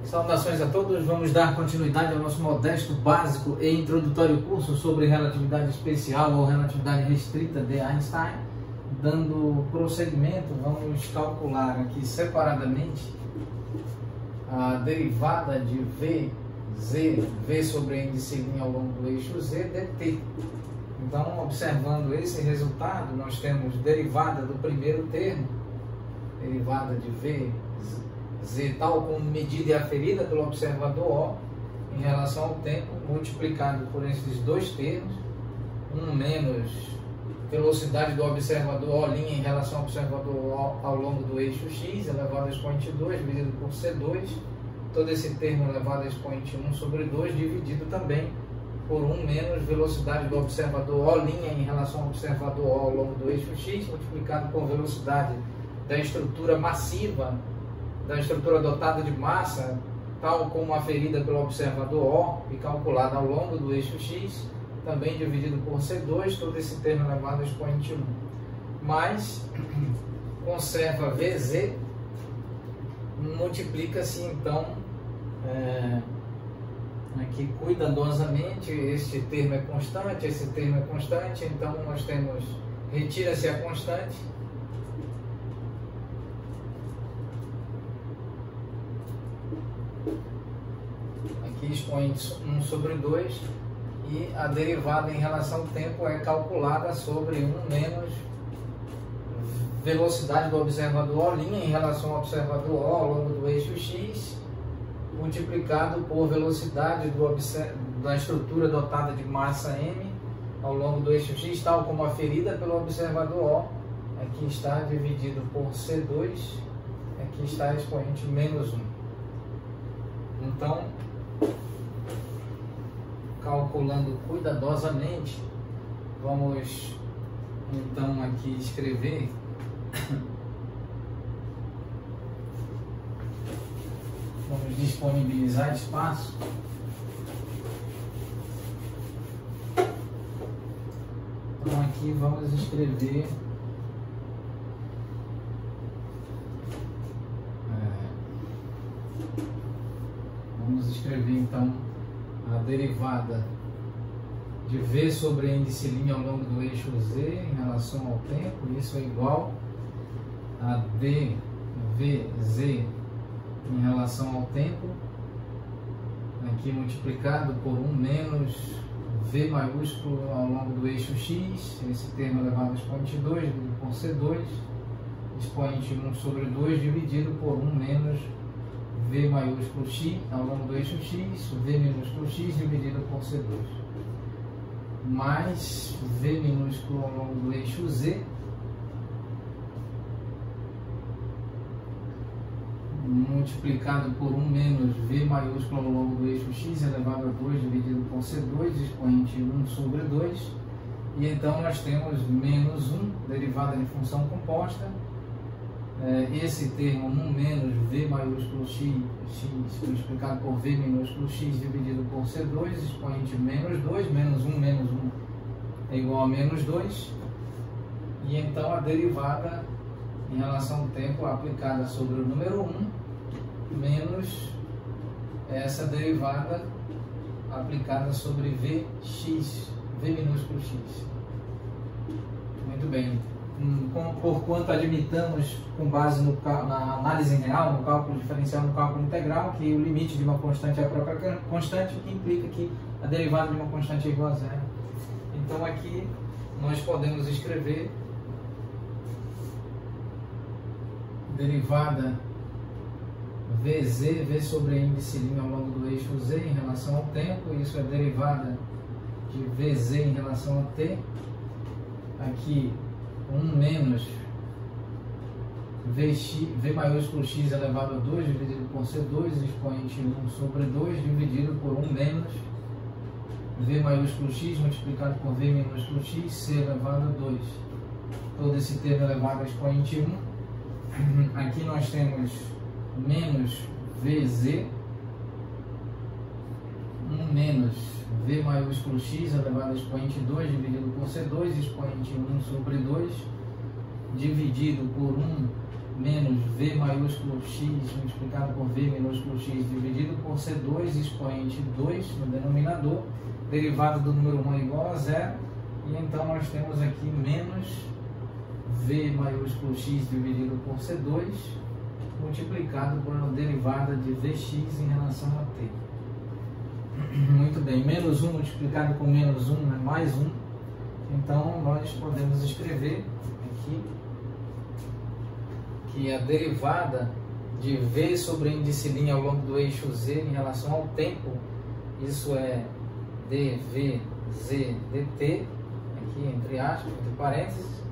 Saudações a todos, vamos dar continuidade ao nosso modesto, básico e introdutório curso sobre relatividade especial ou relatividade restrita de Einstein. Dando prosseguimento, vamos calcular aqui separadamente a derivada de V sobre índice linha ao longo do eixo Z dt. Então, observando esse resultado, nós temos derivada do primeiro termo, derivada de Z tal como medida e aferida pelo observador O em relação ao tempo, multiplicado por esses dois termos, 1 menos velocidade do observador O' em relação ao observador O ao longo do eixo X, elevado a expoente 2, dividido por C2, todo esse termo elevado a expoente 1 sobre 2, dividido também por 1 menos velocidade do observador O' em relação ao observador O ao longo do eixo X, multiplicado por velocidade da estrutura massiva, da estrutura dotada de massa, tal como aferida pelo observador O e calculada ao longo do eixo X, também dividido por C2, todo esse termo elevado a expoente 1. Mas conserva VZ, multiplica-se então aqui cuidadosamente, este termo é constante, esse termo é constante, então nós temos, retira-se a constante, aqui expoente 1 sobre 2, e a derivada em relação ao tempo é calculada sobre 1 menos velocidade do observador O' em relação ao observador O ao longo do eixo X, multiplicado por velocidade da estrutura dotada de massa M ao longo do eixo X, tal como aferida pelo observador O. Aqui está dividido por C2, aqui está a expoente menos 1. Então, calculando cuidadosamente, vamos então aqui escrever vamos disponibilizar espaço então aqui vamos escrever então a derivada de V sobre índice linha ao longo do eixo Z em relação ao tempo, isso é igual a dVz em relação ao tempo, aqui multiplicado por 1 menos V maiúsculo ao longo do eixo X, esse termo elevado a expoente 2, dividido por C2, expoente 1 sobre 2, dividido por 1 menos V maiúsculo X ao longo do eixo X, V minúsculo X dividido por C2, mais V minúsculo ao longo do eixo Z, multiplicado por 1 menos V maiúsculo ao longo do eixo X elevado a 2 dividido por C2, expoente 1 sobre 2, e então nós temos menos 1, derivada de função composta, esse termo 1 menos V maiúsculo X multiplicado por V minúsculo X dividido por C2, expoente menos 2, menos 1 é igual a menos 2, e então a derivada em relação ao tempo aplicada sobre o número 1, menos essa derivada aplicada sobre Vx, V minúsculo X. Muito bem. Porquanto admitamos, com base na análise real, no cálculo diferencial, no cálculo integral, que o limite de uma constante é a própria constante, o que implica que a derivada de uma constante é igual a zero. Então aqui nós podemos escrever derivada VZ, V sobre índice linha ao longo do eixo Z em relação ao tempo, isso é derivada de VZ em relação a T, aqui 1 menos V maiúsculo X elevado a 2 dividido por C2, expoente 1 sobre 2, dividido por 1 menos V maiúsculo X multiplicado por V minúsculo X, C elevado a 2. Todo esse termo elevado a expoente 1. Aqui nós temos menos VZ, 1 menos V maiúsculo X elevado a expoente 2 dividido por C2, expoente 1 sobre 2, dividido por 1 menos V maiúsculo X multiplicado por V minúsculo X dividido por C2 expoente 2 no denominador, derivada do número 1 é igual a zero, e então nós temos aqui menos V maiúsculo X dividido por C2 multiplicado por a derivada de Vx em relação a t. Muito bem, menos 1 multiplicado com menos 1 é mais 1, então nós podemos escrever aqui que a derivada de V sobre índice linha ao longo do eixo Z em relação ao tempo, isso é dvz dt, aqui entre aspas, entre parênteses,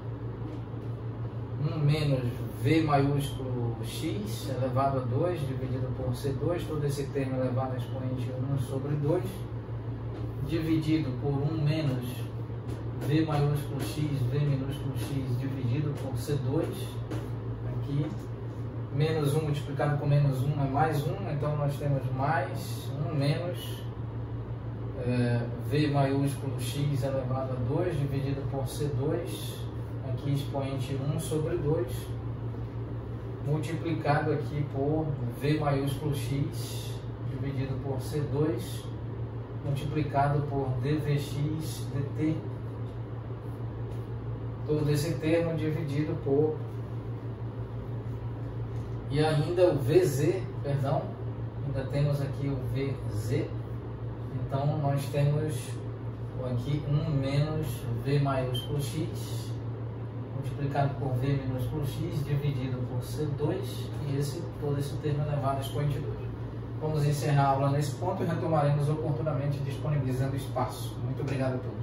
1 menos V maiúsculo X elevado a 2 dividido por C2, todo esse termo elevado a expoente 1 sobre 2, dividido por 1 menos V maiúsculo X, V minúsculo X dividido por C2, aqui, menos 1 multiplicado com menos 1 é mais 1, então nós temos mais 1 menos V maiúsculo X elevado a 2 dividido por C2, aqui expoente 1 sobre 2, multiplicado aqui por V maiúsculo X dividido por C2, multiplicado por dvx dt, todo esse termo dividido por, e ainda o VZ, perdão, ainda temos aqui o VZ, então nós temos aqui 1 menos V maiúsculo X multiplicado por V minúsculo X dividido por C2, e todo esse termo elevado a expoente 2. Vamos encerrar a aula nesse ponto e retomaremos oportunamente disponibilizando espaço. Muito obrigado a todos.